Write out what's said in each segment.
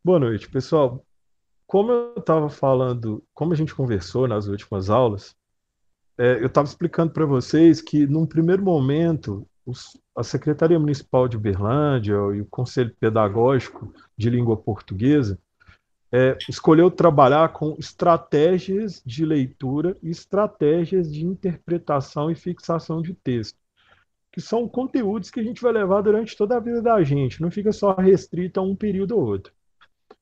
Boa noite, pessoal. Como eu estava falando, como a gente conversou nas últimas aulas, eu estava explicando para vocês que, num primeiro momento, a Secretaria Municipal de Uberlândia e o Conselho Pedagógico de Língua Portuguesa escolheu trabalhar com estratégias de leitura e estratégias de interpretação e fixação de texto, que são conteúdos que a gente vai levar durante toda a vida da gente, não fica só restrito a um período ou outro.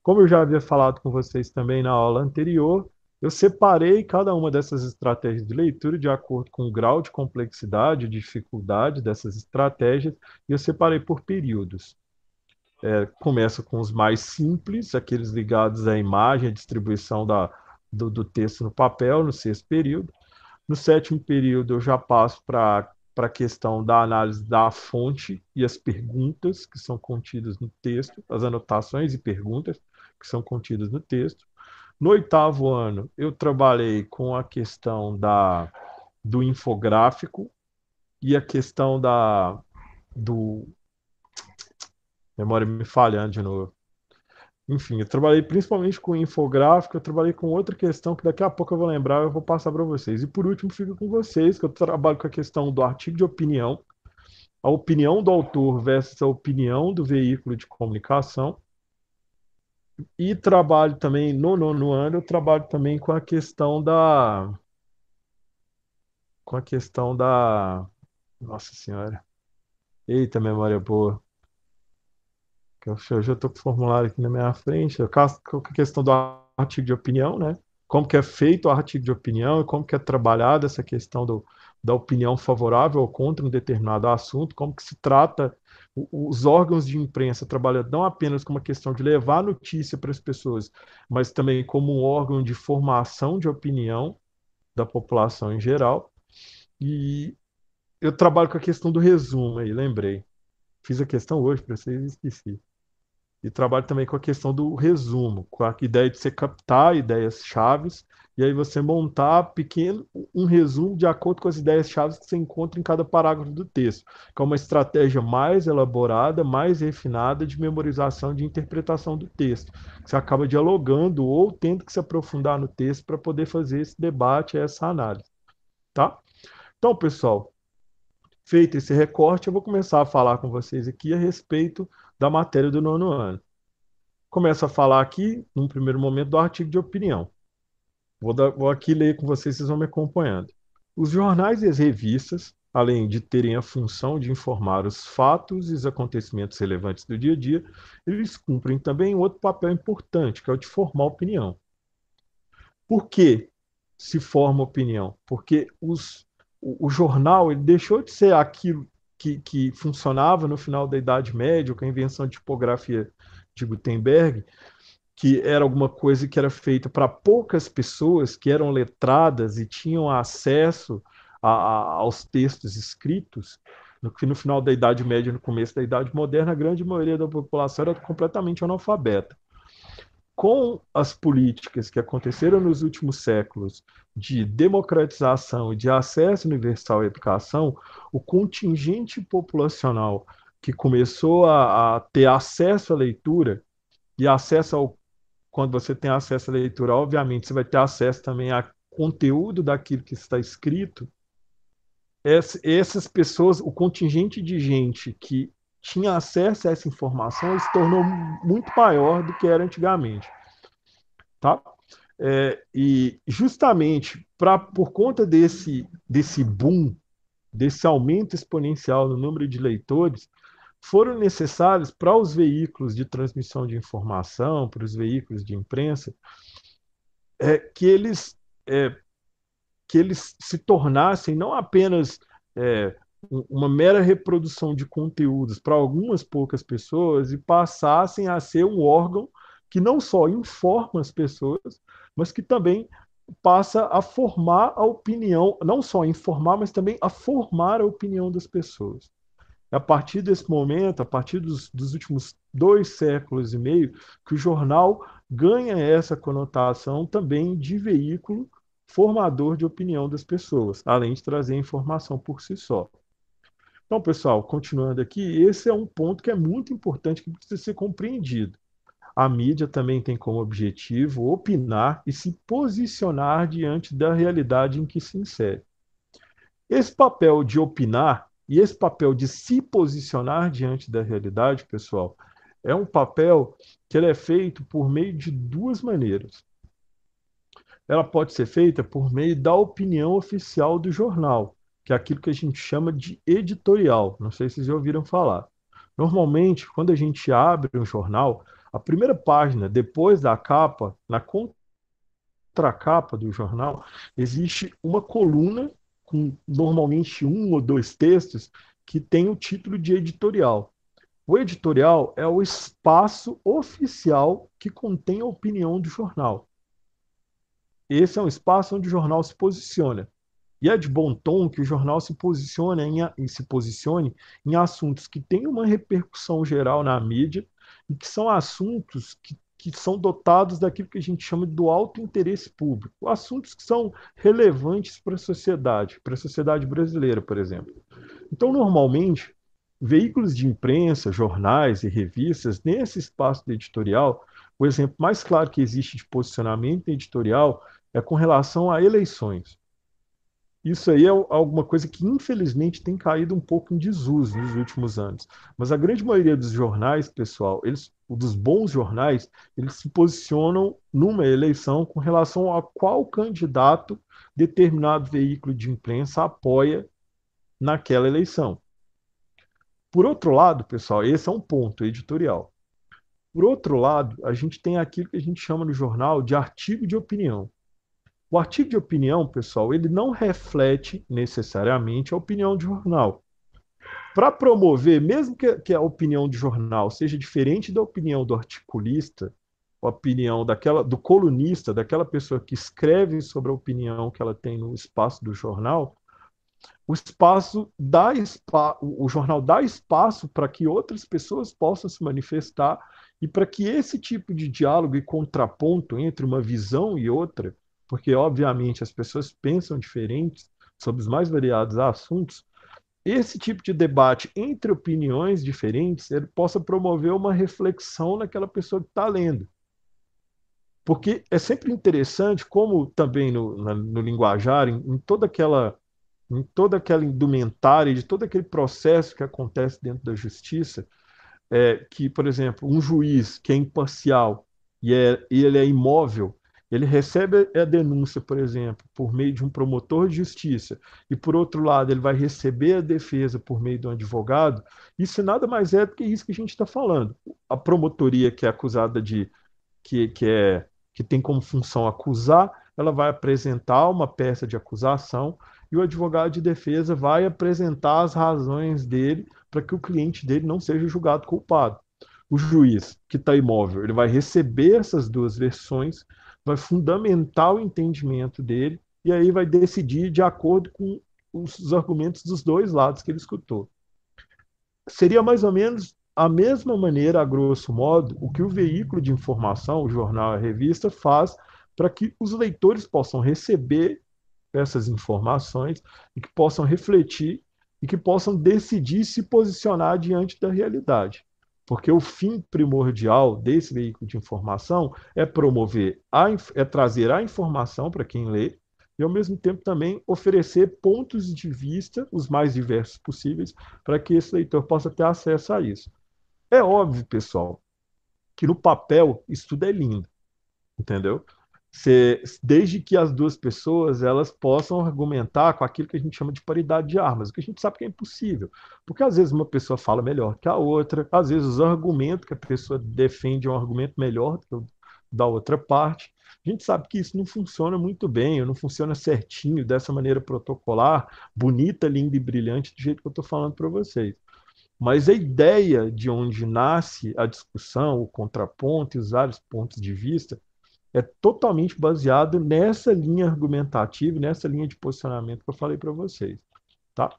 Como eu já havia falado com vocês também na aula anterior, eu separei cada uma dessas estratégias de leitura de acordo com o grau de complexidade, de dificuldade dessas estratégias, e eu separei por períodos. Começa com os mais simples, aqueles ligados à imagem, à distribuição do texto no papel, no sexto período. No sétimo período, eu já passo para a questão da análise da fonte e as perguntas que são contidas no texto, as anotações e perguntas que são contidas no texto. No oitavo ano, eu trabalhei com a questão do infográfico e a questão do. Memória me falhando de novo. Enfim, eu trabalhei principalmente com infográfico, eu trabalhei com outra questão que daqui a pouco eu vou lembrar, eu vou passar para vocês. E por último, fica com vocês, que eu trabalho com a questão do artigo de opinião, a opinião do autor versus a opinião do veículo de comunicação. E trabalho também, no nono ano, eu trabalho também com a questão da. Nossa Senhora. Eita, memória boa. Eu já estou com o formulário aqui na minha frente. Com a questão do artigo de opinião, né? Como que é feito o artigo de opinião e como que é trabalhada essa questão da opinião favorável ou contra um determinado assunto, como que se trata os órgãos de imprensa trabalhando não apenas como uma questão de levar notícia para as pessoas, mas também como um órgão de formação de opinião da população em geral. E eu trabalho com a questão do resumo aí, lembrei. Fiz a questão hoje para vocês e esqueci. E trabalho também com a questão do resumo, com a ideia de você captar ideias chaves e aí você montar um resumo de acordo com as ideias chaves que você encontra em cada parágrafo do texto, que é uma estratégia mais elaborada, mais refinada de memorização, de interpretação do texto. Você acaba dialogando ou tendo que se aprofundar no texto para poder fazer esse debate, essa análise, tá? Então, pessoal, feito esse recorte, eu vou começar a falar com vocês aqui a respeito da matéria do nono ano. Começo a falar aqui, num primeiro momento, do artigo de opinião. Vou aqui ler com vocês, vocês vão me acompanhando. Os jornais e as revistas, além de terem a função de informar os fatos e os acontecimentos relevantes do dia a dia, eles cumprem também outro papel importante, que é o de formar opinião. Por que se forma opinião? Porque o jornal ele deixou de ser aquilo que funcionava no final da Idade Média, com a invenção de tipografia de Gutenberg, que era alguma coisa que era feita para poucas pessoas que eram letradas e tinham acesso aos textos escritos, que no final da Idade Média e no começo da Idade Moderna, a grande maioria da população era completamente analfabeta. Com as políticas que aconteceram nos últimos séculos de democratização e de acesso universal à educação, o contingente populacional que começou a ter acesso à leitura e acesso ao quando você tem acesso à leitura, obviamente, você vai ter acesso também a conteúdo daquilo que está escrito. Essas pessoas, o contingente de gente que tinha acesso a essa informação se tornou muito maior do que era antigamente, tá? E justamente por conta desse boom, desse aumento exponencial no número de leitores, foram necessários para os veículos de transmissão de informação, para os veículos de imprensa, é, que eles é, que eles se tornassem não apenas uma mera reprodução de conteúdos para algumas poucas pessoas e passassem a ser um órgão que não só informa as pessoas, mas que também passa a formar a opinião, não só a informar, mas também a formar a opinião das pessoas. A partir desse momento, a partir dos últimos 2 séculos e meio, que o jornal ganha essa conotação também de veículo formador de opinião das pessoas, além de trazer informação por si só. Então, pessoal, continuando aqui, esse é um ponto que é muito importante, que precisa ser compreendido. A mídia também tem como objetivo opinar e se posicionar diante da realidade em que se insere. Esse papel de opinar e esse papel de se posicionar diante da realidade, pessoal, é um papel que ele é feito por meio de duas maneiras. Ela pode ser feita por meio da opinião oficial do jornal, que é aquilo que a gente chama de editorial. Não sei se vocês já ouviram falar. Normalmente, quando a gente abre um jornal, a primeira página, depois da capa, na contracapa do jornal, existe uma coluna com normalmente um ou dois textos que tem o título de editorial. O editorial é o espaço oficial que contém a opinião do jornal. Esse é um espaço onde o jornal se posiciona. E é de bom tom que o jornal se posicione em assuntos que têm uma repercussão geral na mídia e que são assuntos que são dotados daquilo que a gente chama do alto interesse público, assuntos que são relevantes para a sociedade brasileira, por exemplo. Então, normalmente, veículos de imprensa, jornais e revistas, nesse espaço de editorial, o exemplo mais claro que existe de posicionamento editorial é com relação a eleições. Isso aí é alguma coisa que, infelizmente, tem caído um pouco em desuso nos últimos anos. Mas a grande maioria dos jornais, pessoal, dos bons jornais, eles se posicionam numa eleição com relação a qual candidato determinado veículo de imprensa apoia naquela eleição. Por outro lado, pessoal, esse é um ponto editorial. Por outro lado, a gente tem aquilo que a gente chama no jornal de artigo de opinião. O artigo de opinião, pessoal, ele não reflete necessariamente a opinião de jornal. Para promover, mesmo que a opinião de jornal seja diferente da opinião do articulista, a opinião do colunista, daquela pessoa que escreve sobre a opinião que ela tem no espaço do jornal, o jornal dá espaço para que outras pessoas possam se manifestar e para que esse tipo de diálogo e contraponto entre uma visão e outra, porque obviamente as pessoas pensam diferentes sobre os mais variados assuntos, esse tipo de debate entre opiniões diferentes, ele possa promover uma reflexão naquela pessoa que está lendo. Porque é sempre interessante, como também no linguajar, em toda aquela indumentária, de todo aquele processo que acontece dentro da justiça, que, por exemplo, um juiz que é imparcial e ele é imóvel, ele recebe a denúncia, por exemplo, por meio de um promotor de justiça, e por outro lado, ele vai receber a defesa por meio de um advogado, isso nada mais é do que isso que a gente está falando. A promotoria que é acusada que, que, é, que tem como função acusar, ela vai apresentar uma peça de acusação e o advogado de defesa vai apresentar as razões dele para que o cliente dele não seja julgado culpado. O juiz, que está imóvel, ele vai receber essas duas versões, vai fundamentar o entendimento dele e aí vai decidir de acordo com os argumentos dos dois lados que ele escutou. Seria mais ou menos a mesma maneira, a grosso modo, o que o veículo de informação, o jornal, a revista, faz para que os leitores possam receber essas informações e que possam refletir e que possam decidir se posicionar diante da realidade. Porque o fim primordial desse veículo de informação é é trazer a informação para quem lê e, ao mesmo tempo, também oferecer pontos de vista, os mais diversos possíveis, para que esse leitor possa ter acesso a isso. É óbvio, pessoal, que no papel isso tudo é lindo, entendeu? Desde que as duas pessoas elas possam argumentar com aquilo que a gente chama de paridade de armas, o que a gente sabe que é impossível, porque às vezes uma pessoa fala melhor que a outra, às vezes os argumentos que a pessoa defende é um argumento melhor do que o da outra parte. A gente sabe que isso não funciona muito bem, ou não funciona certinho, dessa maneira protocolar, bonita, linda e brilhante, do jeito que eu estou falando para vocês. Mas a ideia de onde nasce a discussão, o contraponto e os vários pontos de vista é totalmente baseado nessa linha argumentativa, nessa linha de posicionamento que eu falei para vocês, tá?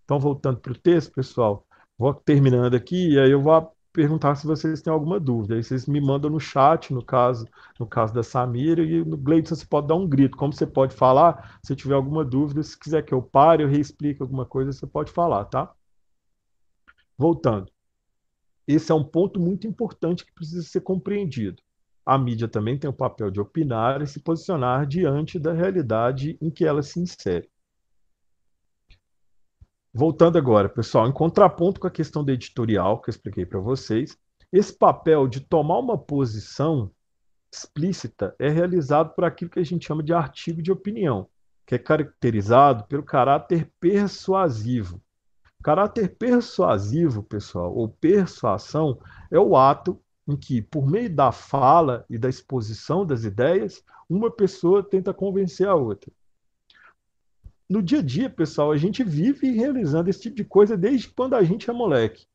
Então, voltando para o texto, pessoal, vou terminando aqui e aí eu vou perguntar se vocês têm alguma dúvida. Aí vocês me mandam no chat, no caso da Samira, e no Gleidson você pode dar um grito. Como você pode falar, se tiver alguma dúvida, se quiser que eu pare, eu reexplique alguma coisa, você pode falar, tá? Voltando. esse é um ponto muito importante que precisa ser compreendido. A mídia também tem o papel de opinar e se posicionar diante da realidade em que ela se insere. Voltando agora, pessoal, em contraponto com a questão da editorial que eu expliquei para vocês, esse papel de tomar uma posição explícita é realizado por aquilo que a gente chama de artigo de opinião, que é caracterizado pelo caráter persuasivo. Caráter persuasivo, pessoal, ou persuasão, é o ato em que, por meio da fala e da exposição das ideias, uma pessoa tenta convencer a outra. No dia a dia, pessoal, a gente vive realizando esse tipo de coisa desde quando a gente é moleque.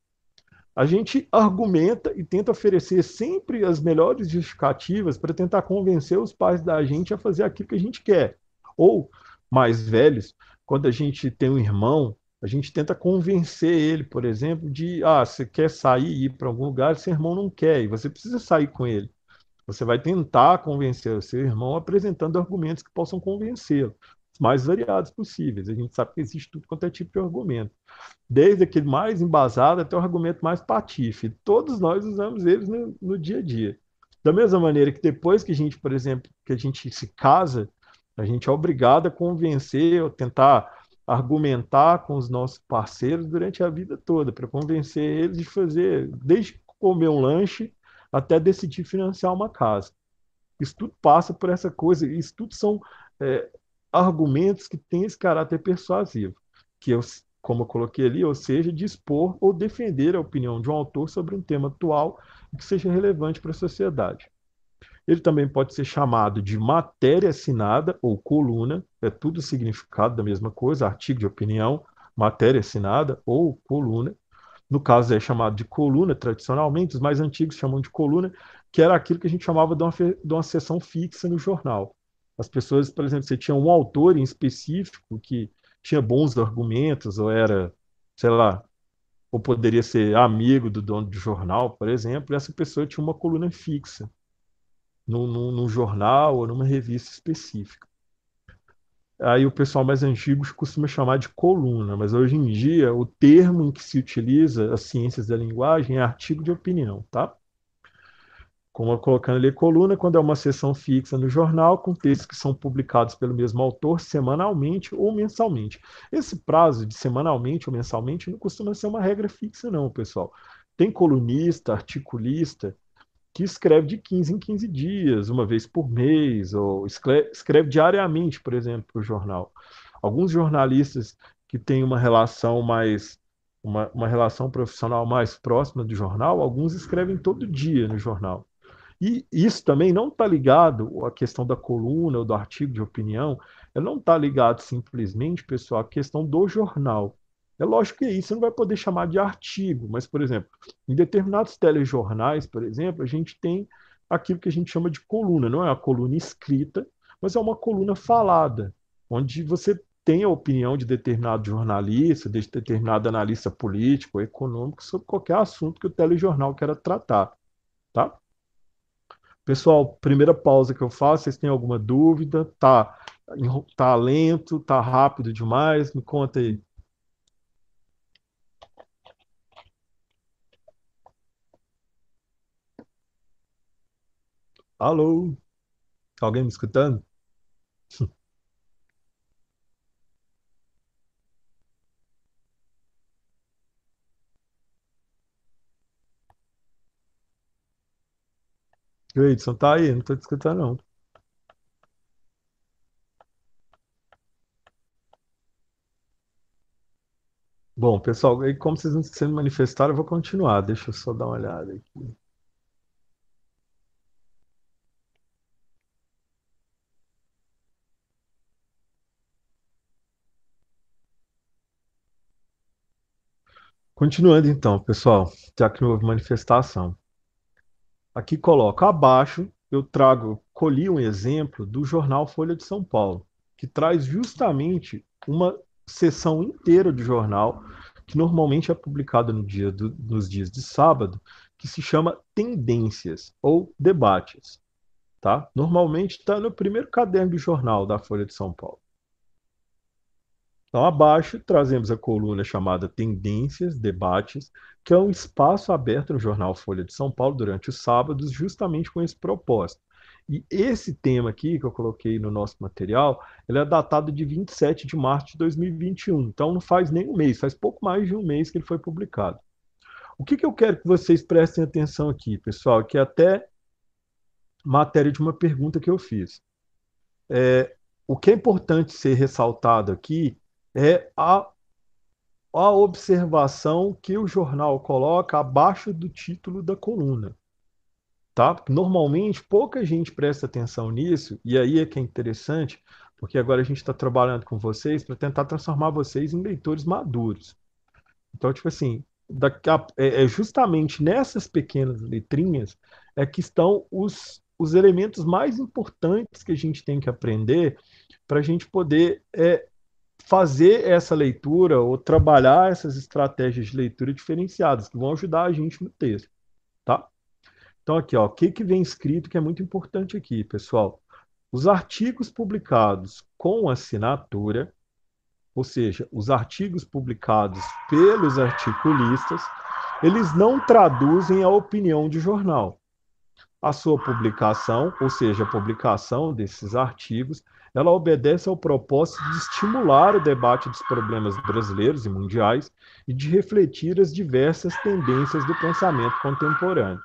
A gente argumenta e tenta oferecer sempre as melhores justificativas para tentar convencer os pais da gente a fazer aquilo que a gente quer. Ou, mais velhos, quando a gente tem um irmão, a gente tenta convencer ele, por exemplo, de, você quer sair e ir para algum lugar, seu irmão não quer, e você precisa sair com ele. Você vai tentar convencer o seu irmão apresentando argumentos que possam convencê-lo, os mais variados possíveis. A gente sabe que existe tudo quanto é tipo de argumento, desde aquele mais embasado até o argumento mais patife. Todos nós usamos eles no dia a dia. Da mesma maneira que depois que a gente, por exemplo, que a gente se casa, a gente é obrigado a convencer ou tentar argumentar com os nossos parceiros durante a vida toda, para convencer eles de fazer, desde comer um lanche até decidir financiar uma casa. Isso tudo passa por essa coisa, isso tudo são é, argumentos que têm esse caráter persuasivo, que eu, como eu coloquei ali, ou seja, dispor ou defender a opinião de um autor sobre um tema atual que seja relevante para a sociedade. Ele também pode ser chamado de matéria assinada ou coluna, é tudo significado da mesma coisa, artigo de opinião, matéria assinada ou coluna. No caso é chamado de coluna, tradicionalmente, os mais antigos chamam de coluna, que era aquilo que a gente chamava de uma seção fixa no jornal. As pessoas, por exemplo, você tinha um autor em específico que tinha bons argumentos, ou era, sei lá, ou poderia ser amigo do dono do jornal, por exemplo, e essa pessoa tinha uma coluna fixa num jornal ou numa revista específica. Aí o pessoal mais antigo costuma chamar de coluna, mas hoje em dia o termo em que se utiliza as ciências da linguagem é artigo de opinião, tá? Como eu colocando ali coluna, quando é uma seção fixa no jornal, com textos que são publicados pelo mesmo autor semanalmente ou mensalmente. Esse prazo de semanalmente ou mensalmente não costuma ser uma regra fixa, não, pessoal. Tem colunista, articulista, que escreve de 15 em 15 dias, uma vez por mês, ou escreve diariamente, por exemplo, para o jornal. Alguns jornalistas que têm uma relação uma relação profissional mais próxima do jornal, alguns escrevem todo dia no jornal. E isso também não está ligado à questão da coluna ou do artigo de opinião, ela não está ligado simplesmente, pessoal, à questão do jornal. É lógico que isso você não vai poder chamar de artigo, mas, por exemplo, em determinados telejornais, por exemplo, a gente tem aquilo que a gente chama de coluna. Não é uma coluna escrita, mas é uma coluna falada, onde você tem a opinião de determinado jornalista, de determinado analista político ou econômico sobre qualquer assunto que o telejornal queira tratar, tá? Pessoal, primeira pausa que eu faço, vocês têm alguma dúvida? Tá lento, tá rápido demais? Me conta aí. Alô? Alguém me escutando? Gleidson, tá aí? Não tô te escutando, não. Bom, pessoal, aí como vocês não se manifestaram, eu vou continuar. Deixa eu só dar uma olhada aqui. Continuando então, pessoal, já que não houve manifestação. Aqui coloco abaixo, colhi um exemplo do jornal Folha de São Paulo, que traz justamente uma seção inteira do jornal, que normalmente é publicada nos dias de sábado, que se chama Tendências ou Debates, tá? Normalmente está no primeiro caderno do jornal da Folha de São Paulo. Então, abaixo, trazemos a coluna chamada Tendências, Debates, que é um espaço aberto no jornal Folha de São Paulo durante os sábados, justamente com esse propósito. E esse tema aqui, que eu coloquei no nosso material, ele é datado de 27 de março de 2021. Então, não faz nem um mês, faz pouco mais de um mês que ele foi publicado. O que eu quero que vocês prestem atenção aqui, pessoal, que é até matéria de uma pergunta que eu fiz. O que é importante ser ressaltado aqui é a observação que o jornal coloca abaixo do título da coluna, tá? Normalmente pouca gente presta atenção nisso, e aí é que é interessante, porque agora a gente está trabalhando com vocês para tentar transformar vocês em leitores maduros. Então, tipo assim, é justamente nessas pequenas letrinhas é que estão os elementos mais importantes que a gente tem que aprender para a gente poder fazer essa leitura ou trabalhar essas estratégias de leitura diferenciadas que vão ajudar a gente no texto, tá? Então aqui, ó, o que que vem escrito que é muito importante aqui, pessoal? Os artigos publicados com assinatura, ou seja, os artigos publicados pelos articulistas, eles não traduzem a opinião de jornal. A sua publicação, ou seja, a publicação desses artigos, ela obedece ao propósito de estimular o debate dos problemas brasileiros e mundiais e de refletir as diversas tendências do pensamento contemporâneo.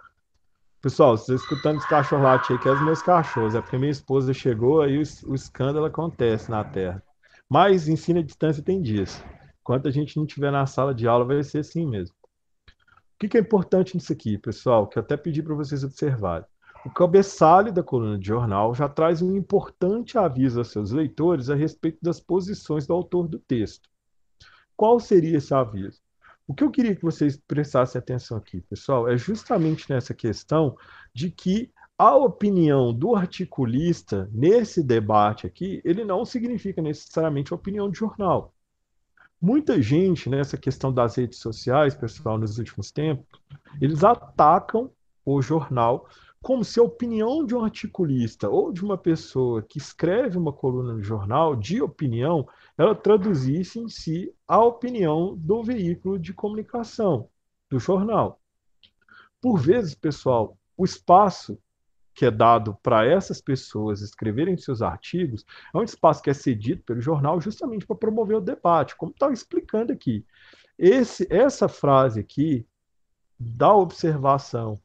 Pessoal, vocês escutando os cachorros latir aqui, é os meus cachorros, é porque minha esposa chegou, aí o escândalo acontece na Terra. Mas ensino à distância tem dias. Enquanto a gente não estiver na sala de aula, vai ser assim mesmo. O que é importante nisso aqui, pessoal, que eu até pedi para vocês observarem? O cabeçalho da coluna de jornal já traz um importante aviso aos seus leitores a respeito das posições do autor do texto. Qual seria esse aviso? O que eu queria que vocês prestassem atenção aqui, pessoal, é justamente nessa questão de que a opinião do articulista nesse debate aqui, ele não significa necessariamente a opinião de jornal. Muita gente, nessa questão das redes sociais, pessoal, nos últimos tempos, eles atacam o jornal como se a opinião de um articulista ou de uma pessoa que escreve uma coluna no jornal de opinião, ela traduzisse em si a opinião do veículo de comunicação, do jornal. Por vezes, pessoal, o espaço que é dado para essas pessoas escreverem seus artigos é um espaço que é cedido pelo jornal justamente para promover o debate, como estava explicando aqui. Essa frase aqui da observação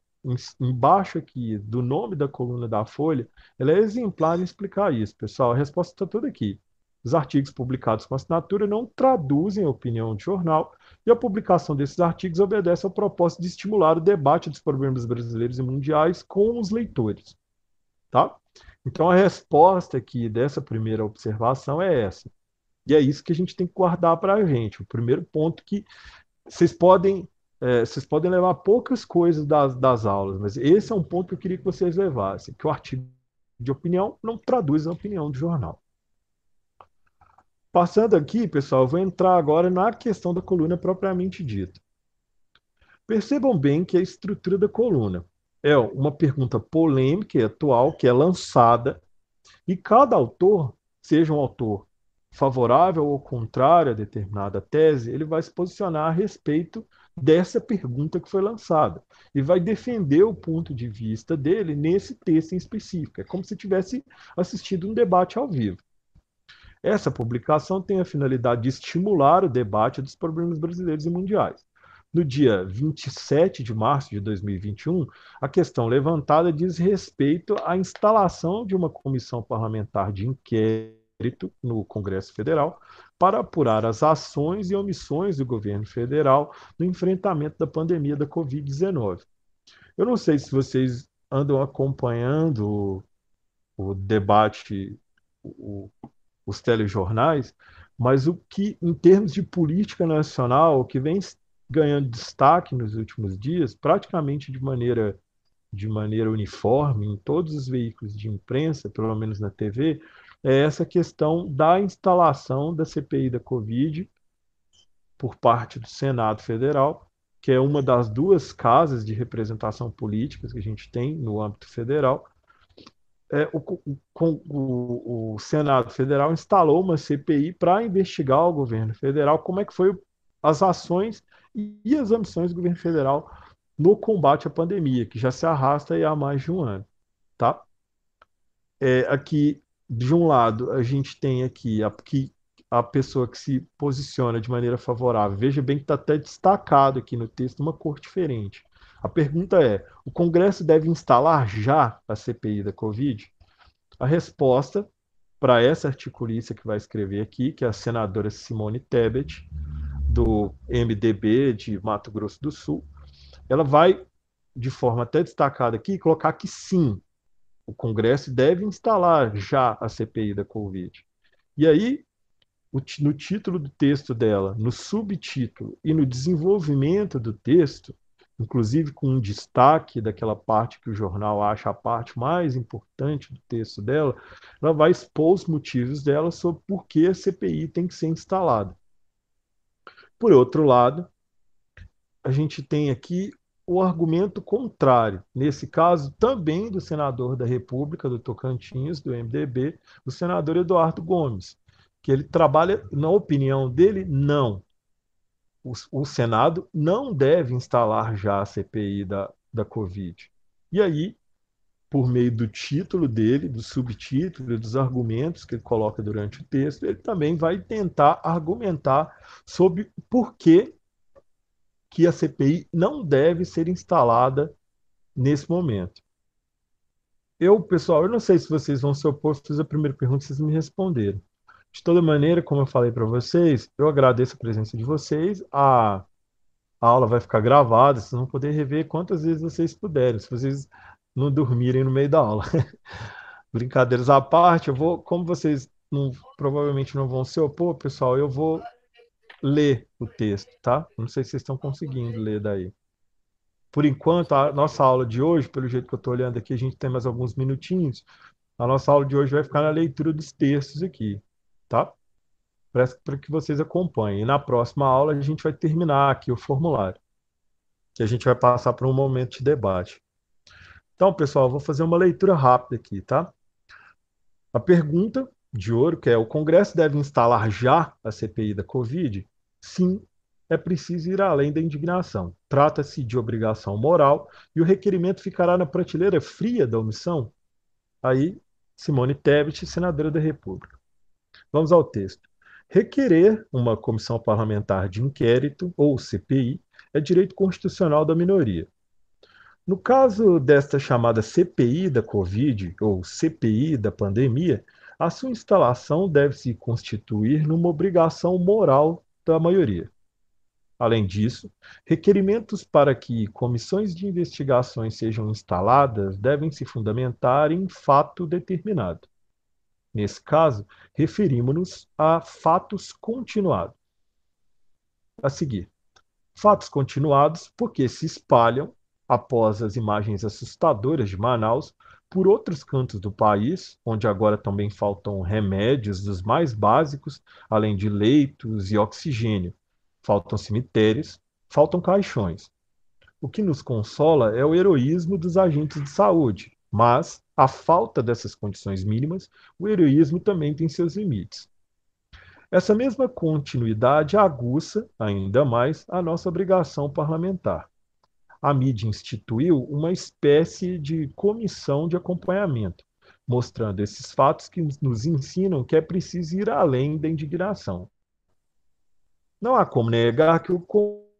embaixo aqui do nome da coluna da Folha, ela é exemplar em explicar isso, pessoal. A resposta está toda aqui. Os artigos publicados com assinatura não traduzem a opinião de jornal e a publicação desses artigos obedece ao propósito de estimular o debate dos problemas brasileiros e mundiais com os leitores, tá? Então a resposta aqui dessa primeira observação é essa. E é isso que a gente tem que guardar para a gente. O primeiro ponto que vocês podem, vocês podem levar poucas coisas das aulas, mas esse é um ponto que eu queria que vocês levassem, que o artigo de opinião não traduz a opinião do jornal. Passando aqui, pessoal, eu vou entrar agora na questão da coluna propriamente dita. Percebam bem que a estrutura da coluna é uma pergunta polêmica e atual que é lançada e cada autor, seja um autor favorável ou contrário a determinada tese, ele vai se posicionar a respeito dessa pergunta que foi lançada e vai defender o ponto de vista dele nesse texto em específico. É como se tivesse assistido um debate ao vivo. Essa publicação tem a finalidade de estimular o debate dos problemas brasileiros e mundiais. No dia 27 de março de 2021, a questão levantada diz respeito à instalação de uma comissão parlamentar de inquérito no Congresso Federal para apurar as ações e omissões do governo federal no enfrentamento da pandemia da Covid-19. Eu não sei se vocês andam acompanhando o debate, o, os telejornais, mas o que, em termos de política nacional, o que vem ganhando destaque nos últimos dias, praticamente de maneira uniforme em todos os veículos de imprensa, pelo menos na TV, é essa questão da instalação da CPI da Covid por parte do Senado Federal, que é uma das duas casas de representação políticas que a gente tem no âmbito federal, o Senado Federal instalou uma CPI para investigar o governo federal, como é que foi as ações e as omissões do governo federal no combate à pandemia, que já se arrasta aí há mais de um ano, tá? Aqui, de um lado, a gente tem aqui a pessoa que se posiciona de maneira favorável. Veja bem que está até destacado aqui no texto uma cor diferente. A pergunta é: o Congresso deve instalar já a CPI da Covid? A resposta para essa articulista que vai escrever aqui, que é a senadora Simone Tebet, do MDB de Mato Grosso do Sul, ela vai, de forma até destacada aqui, colocar que sim, o Congresso deve instalar já a CPI da Covid. E aí, no título do texto dela, no subtítulo e no desenvolvimento do texto, inclusive com um destaque daquela parte que o jornal acha a parte mais importante do texto dela, ela vai expor os motivos dela sobre por que a CPI tem que ser instalada. Por outro lado, a gente tem aqui o argumento contrário, nesse caso também do senador da República, do Tocantins, do MDB, o senador Eduardo Gomes, que ele trabalha, na opinião dele, não. O Senado não deve instalar já a CPI da Covid. E aí, por meio do título dele, do subtítulo, dos argumentos que ele coloca durante o texto, ele também vai tentar argumentar sobre por que a CPI não deve ser instalada nesse momento. Pessoal, eu não sei se vocês vão se opor, fiz a primeira pergunta, vocês me responderam. De toda maneira, como eu falei para vocês, eu agradeço a presença de vocês. A aula vai ficar gravada, vocês vão poder rever quantas vezes vocês puderem, se vocês não dormirem no meio da aula. Brincadeiras à parte, como vocês provavelmente não vão se opor, pessoal, eu vou ler o texto, tá? Não sei se vocês estão conseguindo ler daí. Por enquanto, a nossa aula de hoje, pelo jeito que eu estou olhando aqui, a gente tem mais alguns minutinhos. A nossa aula de hoje vai ficar na leitura dos textos aqui, tá? Para que vocês acompanhem. E na próxima aula a gente vai terminar aqui o formulário, que a gente vai passar para um momento de debate. Então, pessoal, eu vou fazer uma leitura rápida aqui, tá? A pergunta de ouro, que é: o Congresso deve instalar já a CPI da Covid? Sim, é preciso ir além da indignação. Trata-se de obrigação moral e o requerimento ficará na prateleira fria da omissão? Aí, Simone Tebet, senadora da República. Vamos ao texto. Requerer uma comissão parlamentar de inquérito, ou CPI, é direito constitucional da minoria. No caso desta chamada CPI da Covid, ou CPI da pandemia, a sua instalação deve se constituir numa obrigação moral da maioria. Além disso, requerimentos para que comissões de investigações sejam instaladas devem se fundamentar em fato determinado. Nesse caso, referimos-nos a fatos continuados. A seguir, fatos continuados porque se espalham, após as imagens assustadoras de Manaus, por outros cantos do país, onde agora também faltam remédios dos mais básicos, além de leitos e oxigênio. Faltam cemitérios, faltam caixões. O que nos consola é o heroísmo dos agentes de saúde, mas, à falta dessas condições mínimas, o heroísmo também tem seus limites. Essa mesma continuidade aguça, ainda mais, a nossa obrigação parlamentar. A mídia instituiu uma espécie de comissão de acompanhamento, mostrando esses fatos que nos ensinam que é preciso ir além da indignação. Não há como negar que o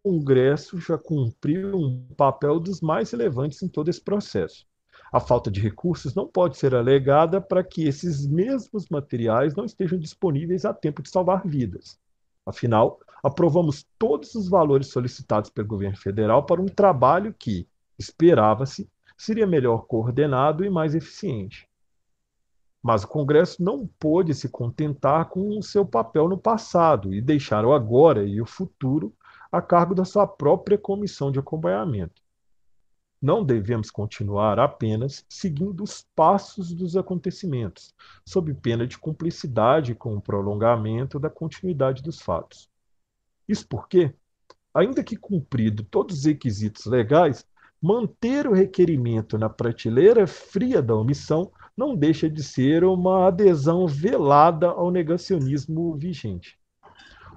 Congresso já cumpriu um papel dos mais relevantes em todo esse processo. A falta de recursos não pode ser alegada para que esses mesmos materiais não estejam disponíveis a tempo de salvar vidas. Afinal, aprovamos todos os valores solicitados pelo governo federal para um trabalho que, esperava-se, seria melhor coordenado e mais eficiente. Mas o Congresso não pôde se contentar com o seu papel no passado e deixar o agora e o futuro a cargo da sua própria comissão de acompanhamento. Não devemos continuar apenas seguindo os passos dos acontecimentos, sob pena de cumplicidade com o prolongamento da continuidade dos fatos. Isso porque, ainda que cumprido todos os requisitos legais, manter o requerimento na prateleira fria da omissão não deixa de ser uma adesão velada ao negacionismo vigente.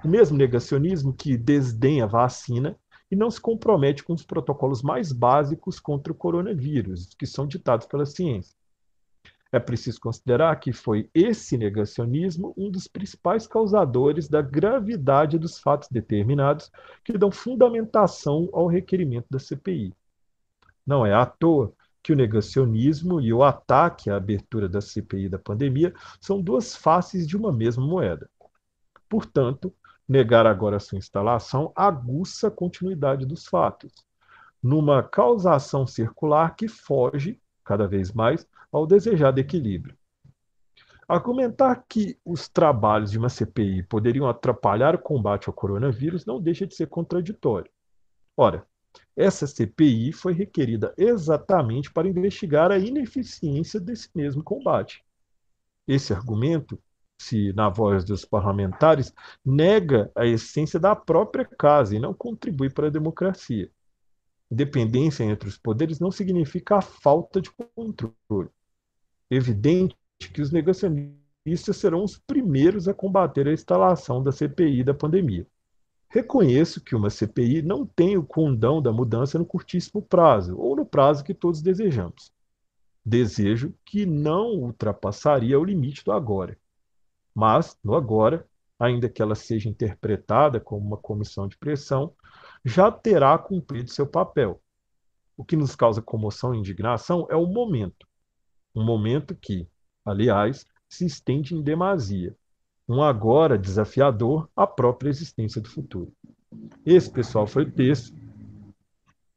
O mesmo negacionismo que desdenha a vacina e não se compromete com os protocolos mais básicos contra o coronavírus, que são ditados pela ciência. É preciso considerar que foi esse negacionismo um dos principais causadores da gravidade dos fatos determinados que dão fundamentação ao requerimento da CPI. Não é à toa que o negacionismo e o ataque à abertura da CPI da pandemia são duas faces de uma mesma moeda. Portanto, negar agora sua instalação aguça a continuidade dos fatos, numa causação circular que foge, cada vez mais, ao desejado equilíbrio. Argumentar que os trabalhos de uma CPI poderiam atrapalhar o combate ao coronavírus não deixa de ser contraditório. Ora, essa CPI foi requerida exatamente para investigar a ineficiência desse mesmo combate. Esse argumento, se na voz dos parlamentares, nega a essência da própria casa e não contribui para a democracia. Independência entre os poderes não significa a falta de controle. Evidente que os negacionistas serão os primeiros a combater a instalação da CPI da pandemia. Reconheço que uma CPI não tem o condão da mudança no curtíssimo prazo, ou no prazo que todos desejamos. Desejo que não ultrapassaria o limite do agora. Mas, no agora, ainda que ela seja interpretada como uma comissão de pressão, já terá cumprido seu papel. O que nos causa comoção e indignação é o momento. Um momento que, aliás, se estende em demasia. Um agora desafiador à própria existência do futuro. Esse, pessoal, foi o texto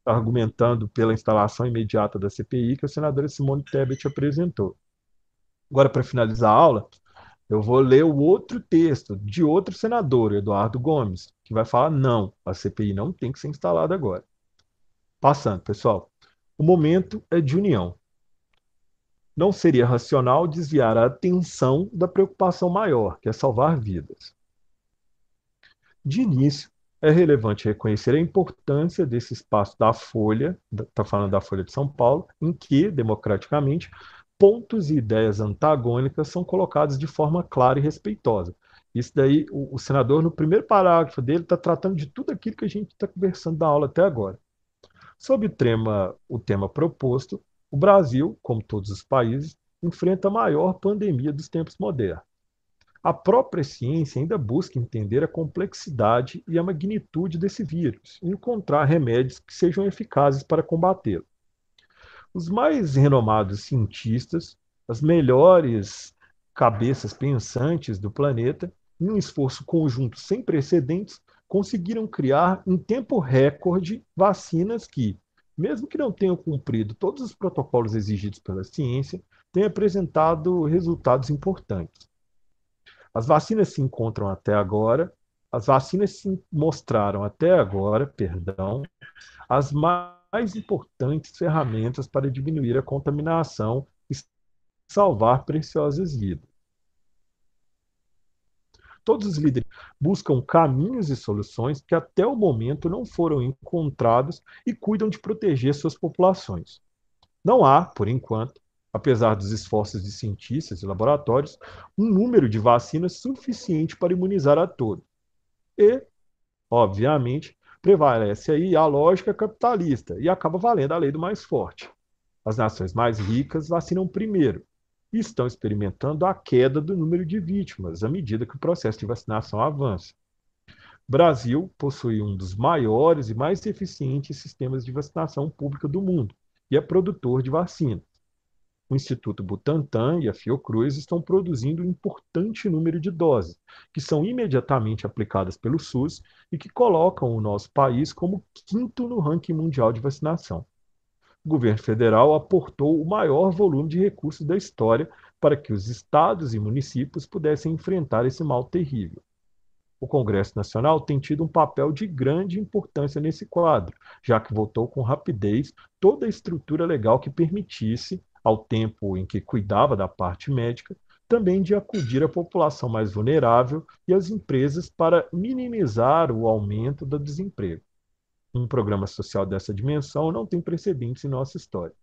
argumentando pela instalação imediata da CPI que a senadora Simone Tebet apresentou. Agora, para finalizar a aula, eu vou ler o outro texto de outro senador, Eduardo Gomes, que vai falar: não, a CPI não tem que ser instalada agora. Passando, pessoal, o momento é de união. Não seria racional desviar a atenção da preocupação maior, que é salvar vidas. De início, é relevante reconhecer a importância desse espaço da Folha, está falando da Folha de São Paulo, em que, democraticamente, pontos e ideias antagônicas são colocados de forma clara e respeitosa. Isso daí, o senador, no primeiro parágrafo dele, está tratando de tudo aquilo que a gente está conversando na aula até agora. Sob o tema proposto, o Brasil, como todos os países, enfrenta a maior pandemia dos tempos modernos. A própria ciência ainda busca entender a complexidade e a magnitude desse vírus e encontrar remédios que sejam eficazes para combatê-lo. Os mais renomados cientistas, as melhores cabeças pensantes do planeta, em um esforço conjunto sem precedentes, conseguiram criar em tempo recorde vacinas que, mesmo que não tenham cumprido todos os protocolos exigidos pela ciência, têm apresentado resultados importantes. As vacinas se encontram até agora, as vacinas se mostraram até agora, perdão, as mais importantes ferramentas para diminuir a contaminação e salvar preciosas vidas. Todos os líderes buscam caminhos e soluções que até o momento não foram encontrados e cuidam de proteger suas populações. Não há, por enquanto, apesar dos esforços de cientistas e laboratórios, um número de vacinas suficiente para imunizar a todos. E, obviamente, prevalece aí a lógica capitalista e acaba valendo a lei do mais forte. As nações mais ricas vacinam primeiro e estão experimentando a queda do número de vítimas à medida que o processo de vacinação avança. O Brasil possui um dos maiores e mais eficientes sistemas de vacinação pública do mundo e é produtor de vacinas. O Instituto Butantan e a Fiocruz estão produzindo um importante número de doses, que são imediatamente aplicadas pelo SUS e que colocam o nosso país como quinto no ranking mundial de vacinação. O governo federal aportou o maior volume de recursos da história para que os estados e municípios pudessem enfrentar esse mal terrível. O Congresso Nacional tem tido um papel de grande importância nesse quadro, já que votou com rapidez toda a estrutura legal que permitisse, ao tempo em que cuidava da parte médica, também de acudir à população mais vulnerável e às empresas para minimizar o aumento do desemprego. Um programa social dessa dimensão não tem precedentes em nossa história.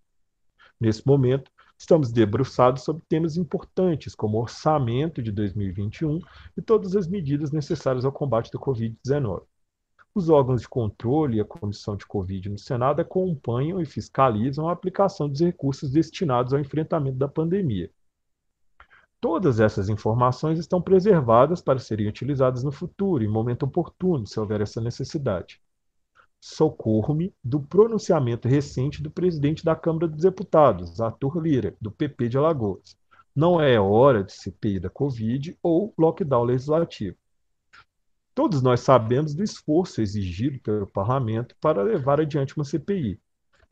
Nesse momento, Estamos debruçados sobre temas importantes, como o orçamento de 2021 e todas as medidas necessárias ao combate da Covid-19. Os órgãos de controle e a Comissão de Covid no Senado acompanham e fiscalizam a aplicação dos recursos destinados ao enfrentamento da pandemia. Todas essas informações estão preservadas para serem utilizadas no futuro, em momento oportuno, se houver essa necessidade. Socorro-me do pronunciamento recente do presidente da Câmara dos Deputados, Arthur Lira, do PP de Alagoas. Não é hora de CPI da Covid ou lockdown legislativo. Todos nós sabemos do esforço exigido pelo parlamento para levar adiante uma CPI.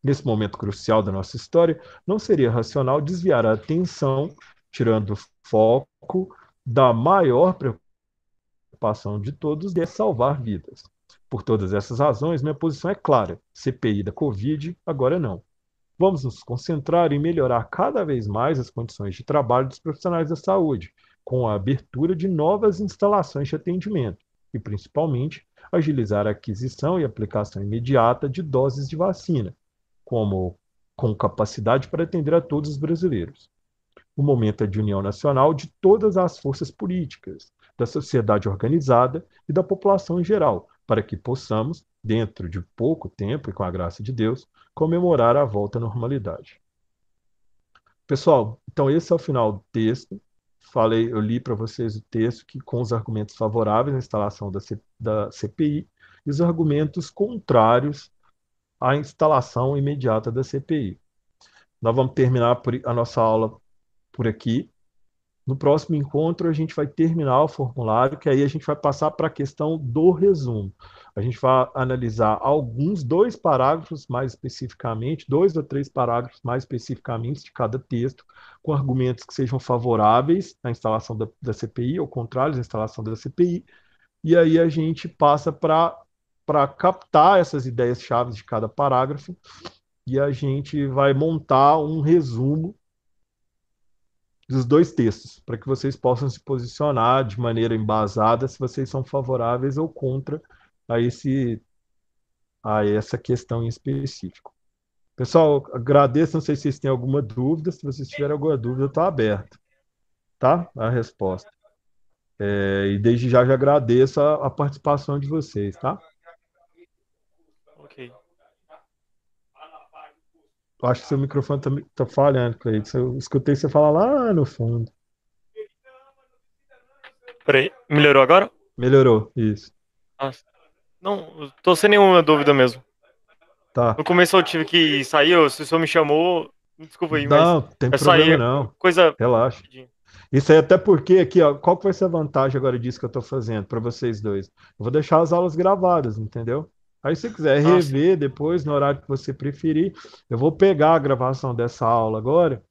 Nesse momento crucial da nossa história, não seria racional desviar a atenção, tirando o foco da maior preocupação de todos, que é salvar vidas. Por todas essas razões, minha posição é clara: CPI da Covid, agora não. Vamos nos concentrar em melhorar cada vez mais as condições de trabalho dos profissionais da saúde, com a abertura de novas instalações de atendimento e, principalmente, agilizar a aquisição e aplicação imediata de doses de vacina, com capacidade para atender a todos os brasileiros. O momento é de união nacional de todas as forças políticas, da sociedade organizada e da população em geral, para que possamos, dentro de pouco tempo e com a graça de Deus, comemorar a volta à normalidade. Pessoal, então esse é o final do texto. Eu li para vocês o texto com os argumentos favoráveis à instalação da CPI e os argumentos contrários à instalação imediata da CPI. Nós vamos terminar a nossa aula por aqui. No próximo encontro, a gente vai terminar o formulário, que aí a gente vai passar para a questão do resumo. A gente vai analisar dois parágrafos mais especificamente, 2 ou 3 parágrafos mais especificamente de cada texto, com argumentos que sejam favoráveis à instalação da CPI, ou contrários à instalação da CPI, e aí a gente passa para captar essas ideias-chave de cada parágrafo, e a gente vai montar um resumo dos dois textos, para que vocês possam se posicionar de maneira embasada se vocês são favoráveis ou contra a, a essa questão em específico. Pessoal, agradeço, não sei se vocês têm alguma dúvida, se vocês tiverem alguma dúvida, está aberto, tá? A resposta. E desde já agradeço a participação de vocês, tá? Ok. Eu acho que seu microfone tá falhando, Cleiton. Eu escutei você falar lá no fundo. Peraí, melhorou agora? Melhorou, isso. Nossa. Não, tô sem nenhuma dúvida mesmo. Tá. No começo eu tive que sair, se o senhor me chamou, desculpa aí, mas Não, tem é problema sair não. coisa Relaxa. rapidinho. Isso aí até porque aqui, ó, qual que vai ser a vantagem agora disso que eu estou fazendo para vocês dois? Eu vou deixar as aulas gravadas, entendeu? Aí se você quiser Ah, sim. rever depois, no horário que você preferir, eu vou pegar a gravação dessa aula agora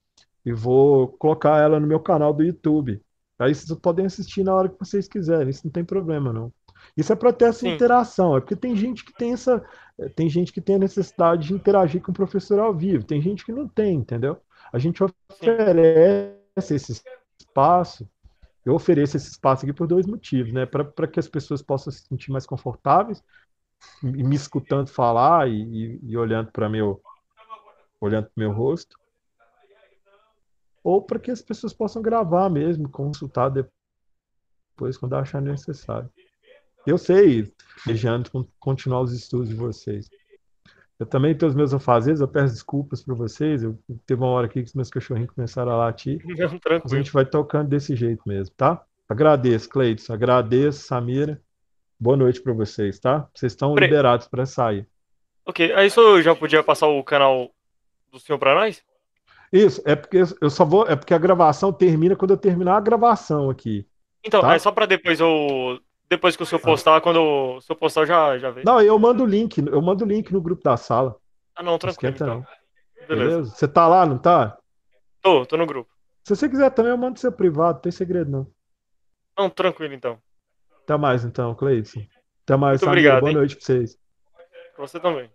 e vou colocar ela no meu canal do YouTube. Aí vocês podem assistir na hora que vocês quiserem, isso não tem problema não. Isso é para ter essa Sim, interação, é porque tem gente que tem gente que tem a necessidade de interagir com o professor ao vivo, tem gente que não tem, entendeu? A gente sim. oferece esse espaço. Eu ofereço esse espaço aqui por 2 motivos, né? Para que as pessoas possam se sentir mais confortáveis, me escutando falar e olhando para meu rosto, ou para que as pessoas possam gravar mesmo, consultar depois quando achar necessário. Eu sei, desejando continuar os estudos de vocês. Eu também tenho os meus afazeres, eu peço desculpas para vocês. Teve uma hora aqui que os meus cachorrinhos começaram a latir. Não, Mas a tranquilo. gente vai tocando desse jeito mesmo, tá? Agradeço, Cleidson. Agradeço, Samira. Boa noite para vocês, tá? Vocês estão Peraí, liberados para sair. ok, aí o senhor já podia passar o canal do senhor pra nós? Isso, é porque eu só vou. É porque a gravação termina quando eu terminar a gravação aqui, Então, é tá? só pra depois depois que o senhor Ah. postar, quando o senhor postar eu já vejo. Não, eu mando o link no grupo da sala. Ah, não, Não tranquilo esquenta, então. não. Beleza. Beleza? Você tá lá, não tá? Tô no grupo. Se você quiser também, eu mando seu privado, não tem segredo, não. Não, tranquilo então. Até mais, então, Cleidson. Até mais, Muito Samira. obrigado, Boa hein? noite para vocês. Pra você também.